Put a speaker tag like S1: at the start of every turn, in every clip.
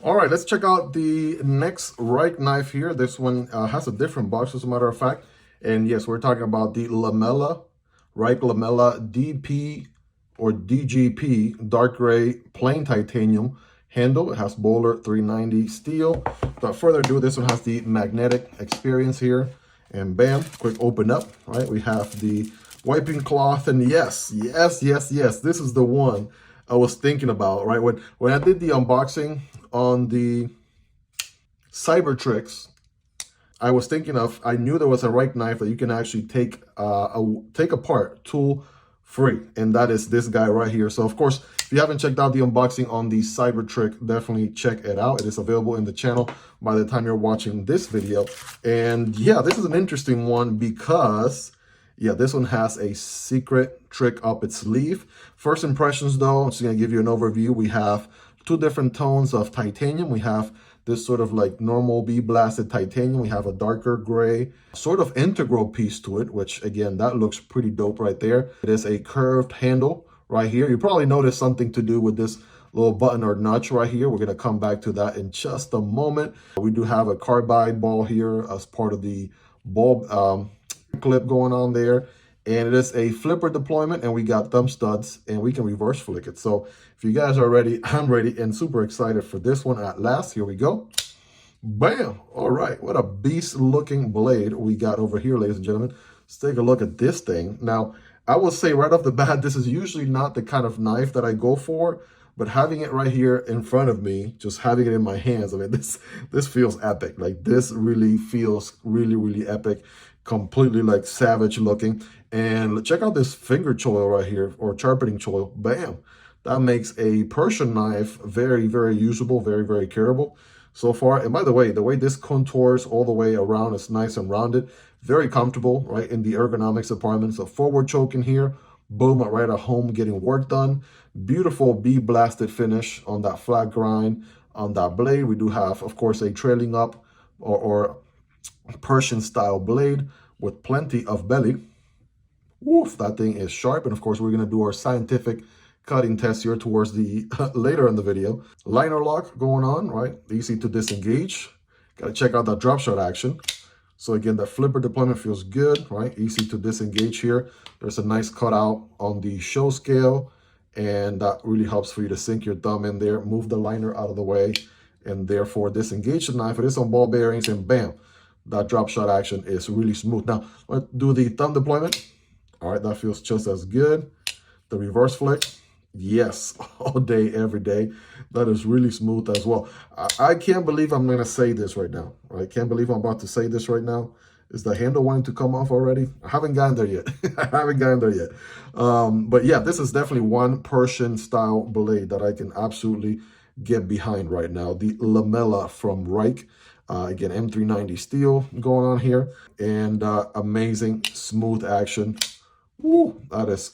S1: All right, let's check out the next Rike knife here. This one has a different box, as a matter of fact. And yes, we're talking about the Lamella, Rike Lamella DP or DGP, dark gray, plain titanium handle. It has Bowler 390 steel. Without further ado, this one has the magnetic experience here. And bam, quick open up, right? We have the wiping cloth, and yes, this is the one I was thinking about, right? When I did the unboxing on the Cybertrix, I was thinking of, I knew there was a Rike knife that you can actually take apart tool free, and that is this guy right here. So of course, if you haven't checked out the unboxing on the Cybertrix, definitely check it out. It is available in the channel by the time you're watching this video. And yeah, this is an interesting one because yeah, this one has a secret trick up its sleeve. First impressions though, I'm just gonna give you an overview. We have two different tones of titanium. We have this sort of like normal bee-blasted titanium. We have a darker gray sort of integral piece to it, which again, that looks pretty dope right there. It is a curved handle right here. You probably noticed something to do with this little button or notch right here. We're gonna come back to that in just a moment. We do have a carbide ball here as part of the bulb clip going on there. And it is a flipper deployment, and we got thumb studs, and we can reverse flick it. So if you guys are ready, I'm ready and super excited for this one at last. Here we go. Bam. All right. What a beast looking blade we got over here, ladies and gentlemen. Let's take a look at this thing. Now, I will say right off the bat, this is usually not the kind of knife that I go for, but having it right here in front of me, just having it in my hands, I mean, this feels epic. Like, this really feels really epic, completely like savage looking. And check out this finger choil right here, or sharpening choil. Bam. That makes a Persian knife very usable, very carryable so far. And by the way this contours all the way around, it's nice and rounded, very comfortable, right, in the ergonomics department. So forward choke in here, boom, right at home getting work done. Beautiful bee-blasted finish on that flat grind on that blade. We do have, of course, a trailing up or Persian style blade with plenty of belly. Woof, that thing is sharp. And of course, we're going to do our scientific cutting test here towards the later in the video. Liner lock going on, right? Easy to disengage. Got to check out that drop shot action. So again, that flipper deployment feels good, right? Easy to disengage here. There's a nice cutout on the show scale, and that really helps for you to sink your thumb in there, move the liner out of the way, and therefore disengage the knife. It is on ball bearings, and bam, that drop shot action is really smooth. Now, let's do the thumb deployment. All right, that feels just as good. The reverse flick, yes, all day, every day. That is really smooth as well. I can't believe I'm gonna say this right now. I can't believe I'm about to say this right now. Is the handle wanting to come off already? I haven't gotten there yet. I haven't gotten there yet. But yeah, this is definitely one Persian style blade that I can absolutely get behind right now. The Lamella from Rike. Again, M390 steel going on here, and amazing smooth action. Woo, that is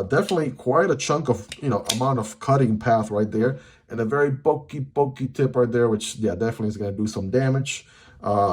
S1: definitely quite a chunk of, amount of cutting path right there, and a very pokey tip right there, which yeah, definitely is going to do some damage.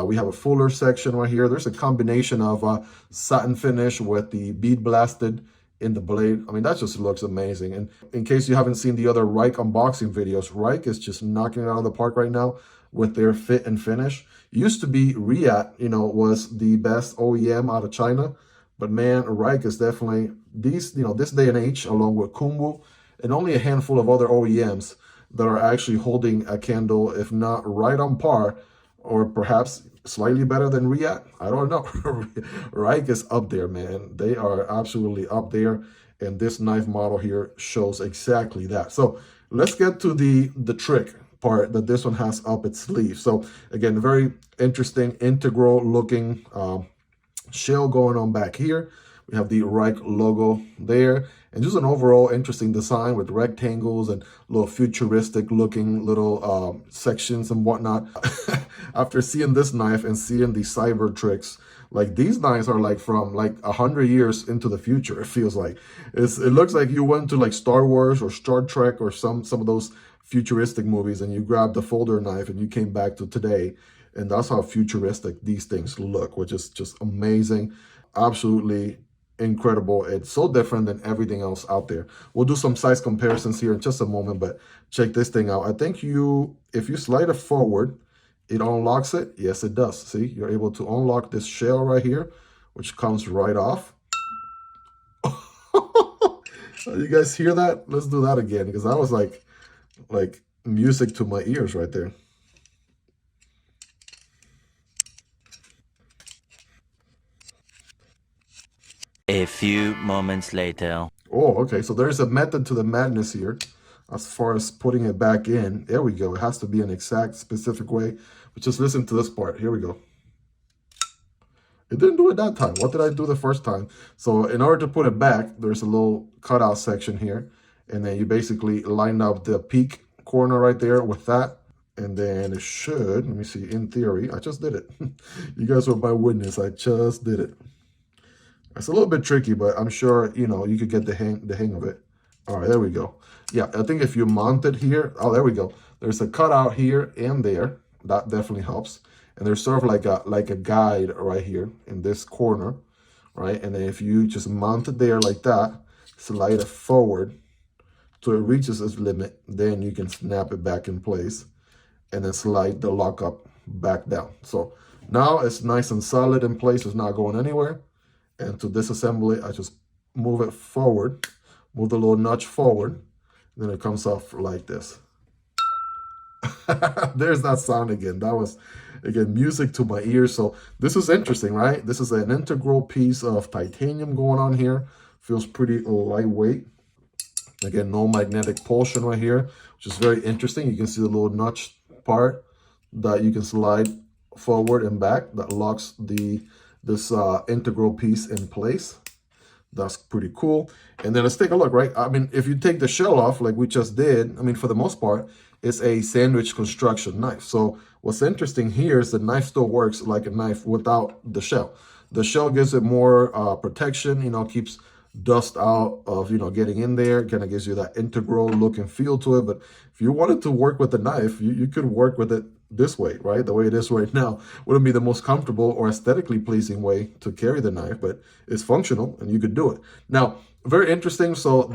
S1: We have a fuller section right here. There's a combination of satin finish with the bead blasted in the blade. I mean, that just looks amazing. And in case you haven't seen the other Rike unboxing videos, Rike is just knocking it out of the park right now with their fit and finish. Used to be Rike, was the best OEM out of China. But man, Rike is definitely this day and age, along with Kumbu and only a handful of other OEMs that are actually holding a candle, if not right on par, or perhaps slightly better than Rike. I don't know. Rike is up there, man. They are absolutely up there, and this knife model here shows exactly that. So let's get to the trick part that this one has up its sleeve. So again, very interesting integral looking shell going on back here. We have the Rike logo there, and just an overall interesting design with rectangles and little futuristic looking little sections and whatnot. After seeing this knife and seeing the Cybertrix, like, these knives are like from like 100 years into the future. It feels like it looks like you went to like Star Wars or Star Trek or some of those futuristic movies, and you grabbed the folder knife and you came back to today. And that's how futuristic these things look, which is just amazing. Absolutely incredible. It's so different than everything else out there. We'll do some size comparisons here in just a moment, but check this thing out. I think if you slide it forward, it unlocks it. Yes, it does. See, you're able to unlock this shell right here, which comes right off. You guys hear that? Let's do that again, because that was like music to my ears right there.
S2: A few moments later.
S1: Oh, okay. So there's a method to the madness here as far as putting it back in. There we go. It has to be an exact, specific way. But just listen to this part. Here we go. It didn't do it that time. What did I do the first time? So in order to put it back, there's a little cutout section here. And then you basically line up the peak corner right there with that. And then it should, let me see, in theory, I just did it. You guys were my witness. I just did it. It's a little bit tricky, but I'm sure, you know, you could get the hang of it. All right, there we go. Yeah, I think if you mount it here, oh, there we go. There's a cutout here and there. That definitely helps. And there's sort of like a guide right here in this corner, right? And then if you just mount it there like that, slide it forward till it reaches its limit, then you can snap it back in place and then slide the lock up back down. So now it's nice and solid in place. It's not going anywhere. And to disassemble it, I just move it forward, move the little notch forward, then it comes off like this. There's that sound again. That was, again, music to my ears. So this is interesting, right? This is an integral piece of titanium going on here. Feels pretty lightweight. Again, no magnetic pulsion right here, which is very interesting. You can see the little notch part that you can slide forward and back that locks this integral piece in place. That's pretty cool. And then let's take a look, right? I mean, if you take the shell off like we just did, I mean, for the most part, it's a sandwich construction knife. So what's interesting here is the knife still works like a knife without the shell. The shell gives it more protection, you know, keeps dust out of, you know, getting in there, kind of gives you that integral look and feel to it. But if you wanted to work with the knife, you could work with it this way, right? The way it is right now wouldn't be the most comfortable or aesthetically pleasing way to carry the knife, but it's functional and you could do it. Now, very interesting. So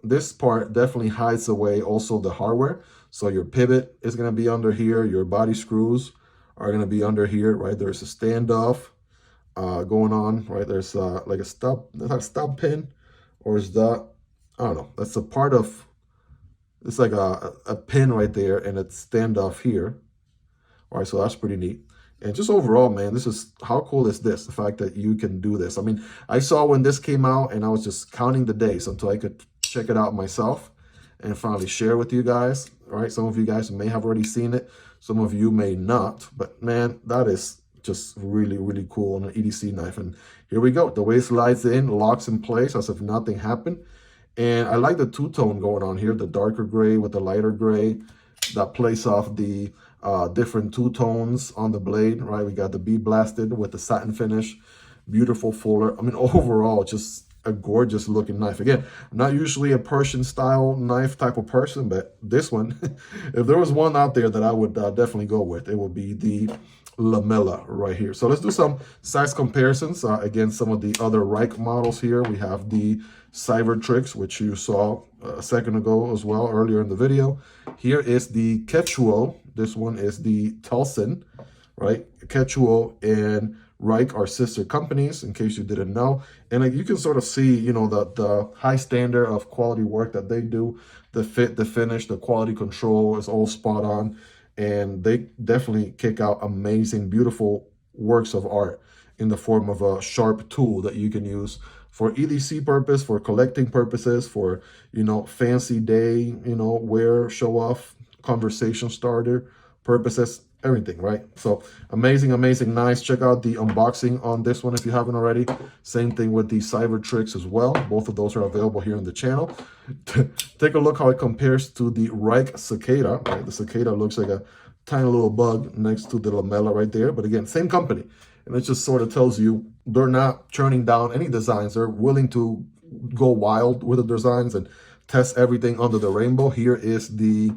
S1: this part definitely hides away also the hardware. So your pivot is going to be under here. Your body screws are going to be under here, right? There's a standoff going on, right? There's like a stop pin, or is that, I don't know. That's a part of, it's like a pin right there and it's standoff here. All right, so that's pretty neat. And just overall, man, this is, how cool is this? The fact that you can do this. I mean, I saw when this came out and I was just counting the days until I could check it out myself and finally share with you guys. All right, some of you guys may have already seen it. Some of you may not. But man, that is just really, really cool on an EDC knife. And here we go. The way it slides in, locks in place as if nothing happened. And I like the two-tone going on here, the darker gray with the lighter gray. That plays off the different two tones on the blade, right? We got the Be Blasted with the satin finish, beautiful fuller. I mean, overall, just a gorgeous looking knife. Again, I'm not usually a Persian style knife type of person, but this one, if there was one out there that I would definitely go with, it would be the Lamella right here. So let's do some size comparisons against some of the other Rike models here. We have the Cybertrix, which you saw a second ago as well, earlier in the video. Here is the Ketuo. This one is the Telson, right? Ketuo and Rike are sister companies, in case you didn't know. And like, you can sort of see, you know, the high standard of quality work that they do. The fit, the finish, the quality control is all spot on. And they definitely kick out amazing, beautiful works of art in the form of a sharp tool that you can use for EDC purpose, for collecting purposes, for, you know, fancy day, you know, wear, show off, conversation starter purposes, everything, right? So amazing, amazing, nice. Check out the unboxing on this one if you haven't already. Same thing with the Cybertrix as well. Both of those are available here on the channel. Take a look how it compares to the Rike Cicada, right? The Cicada looks like a tiny little bug next to the Lamella right there. But again, same company. And it just sort of tells you they're not turning down any designs. They're willing to go wild with the designs and test everything under the rainbow. Here is the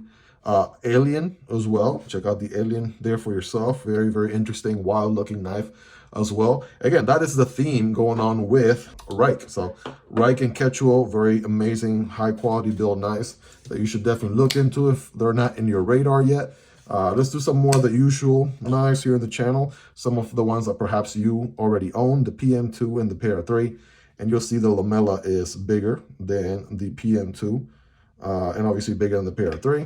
S1: Alien as well. Check out the Alien there for yourself. Very, very interesting, wild looking knife as well. Again, that is the theme going on with Rike. So Rike and Ketuo, very amazing, high quality build knives that you should definitely look into if they're not in your radar yet. Let's do some more of the usual knives here in the channel. Some of the ones that perhaps you already own, the PM2 and the Para 3. And you'll see the Lamella is bigger than the PM2 and obviously bigger than the Para 3.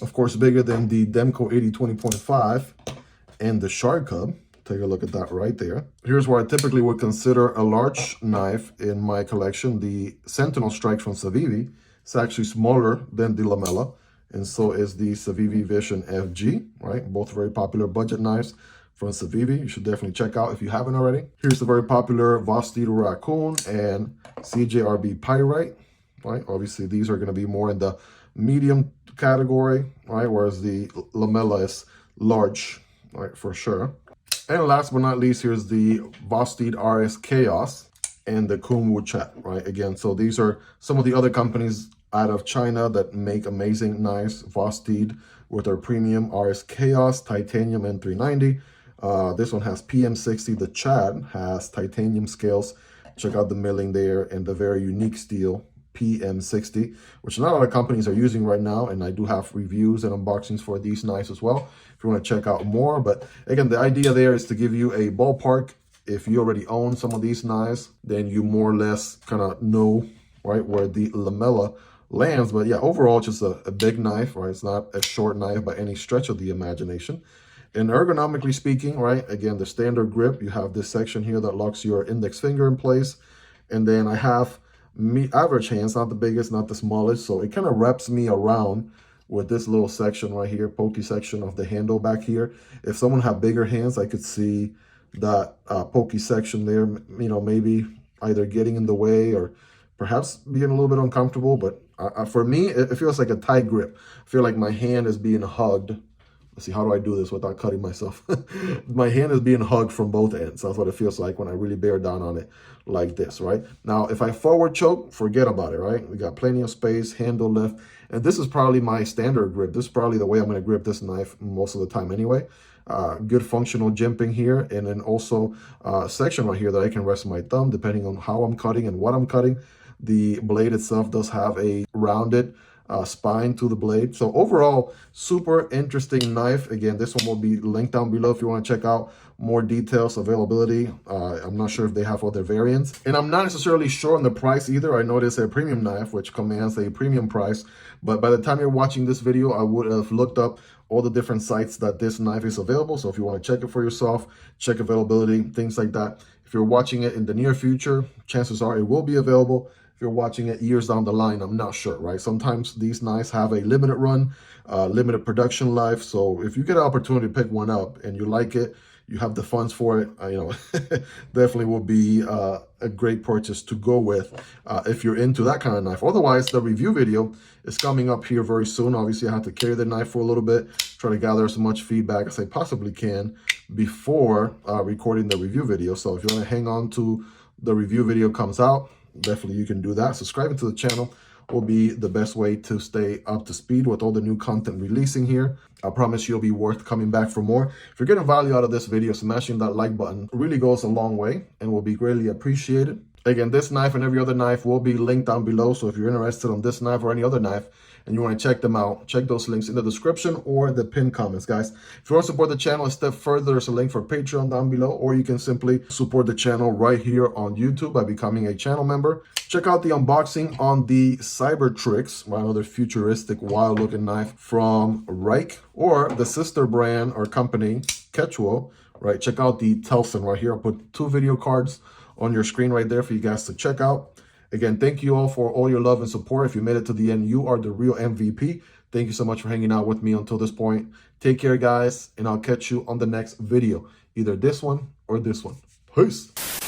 S1: Of course, bigger than the Demco 8020.5 and the Shark Cub. Take a look at that right there. Here's where I typically would consider a large knife in my collection. The Sentinel Strike from Civivi. It's actually smaller than the Lamella, and so is the Civivi Vision FG, right? Both very popular budget knives from Civivi. You should definitely check out if you haven't already. Here's the very popular Vosteed Raccoon and CJRB Pyrite, right? Obviously, these are going to be more in the medium category, right? Whereas the Lamella is large, right, for sure. And last but not least, here's the Vosteed RS Chaos and the Kunwu Chat, right? Again, so these are some of the other companies out of China that make amazing knives. Vosteed with their premium RS Chaos, titanium N390. This one has PM60. The Chad has titanium scales. Check out the milling there and the very unique steel PM60, which not a lot of companies are using right now, and I do have reviews and unboxings for these knives as well if you want to check out more. But again, the idea there is to give you a ballpark. If you already own some of these knives, then you more or less kind of know, right, where the Lamella lands. But yeah, overall, just a big knife, right? It's not a short knife by any stretch of the imagination. And ergonomically speaking, right, again, the standard grip, you have this section here that locks your index finger in place. And then I have average hands, not the biggest, not the smallest, so it kind of wraps me around with this little section right here, pokey section of the handle back here. If someone had bigger hands, I could see that pokey section there, you know, maybe either getting in the way or perhaps being a little bit uncomfortable. But for me, it feels like a tight grip. I feel like my hand is being hugged. Let's see, how do I do this without cutting myself? My hand is being hugged from both ends. That's what it feels like when I really bear down on it like this, right? Now, if I forward choke, forget about it, right? We got plenty of space, handle lift, and this is probably my standard grip. This is probably the way I'm going to grip this knife most of the time anyway. Good functional jimping here, and then also a section right here that I can rest my thumb depending on how I'm cutting and what I'm cutting. The blade itself does have a rounded spine to the blade. So overall, super interesting knife. Again, this one will be linked down below if you want to check out more details, availability. I'm not sure if they have other variants. And I'm not necessarily sure on the price either. I know it's a premium knife, which commands a premium price. But by the time you're watching this video, I would have looked up all the different sites that this knife is available. So if you want to check it for yourself, check availability, things like that. If you're watching it in the near future, chances are it will be available. If you're watching it years down the line, I'm not sure, right? Sometimes these knives have a limited run, limited production life. So if you get an opportunity to pick one up and you like it, you have the funds for it, you know, definitely will be a great purchase to go with if you're into that kind of knife. Otherwise, the review video is coming up here very soon. Obviously, I have to carry the knife for a little bit, try to gather as much feedback as I possibly can before recording the review video. So if you want to hang on to the review video comes out, definitely you can do that. Subscribing to the channel will be the best way to stay up to speed with all the new content releasing here. I promise you'll be worth coming back for more. If you're getting value out of this video, smashing that like button really goes a long way and will be greatly appreciated. Again, this knife and every other knife will be linked down below. So if you're interested on this knife or any other knife and you want to check them out, check those links in the description or the pinned comments, guys. If you want to support the channel a step further, there's a link for Patreon down below, or you can simply support the channel right here on YouTube by becoming a channel member. Check out the unboxing on the Cybertrix, another futuristic, wild-looking knife from Rike, or the sister brand or company, Ketuo, right? Check out the Telson right here. I'll put 2 video cards on your screen right there for you guys to check out. Again, thank you all for all your love and support. If you made it to the end, you are the real MVP. Thank you so much for hanging out with me until this point. Take care, guys, and I'll catch you on the next video. Either this one or this one. Peace.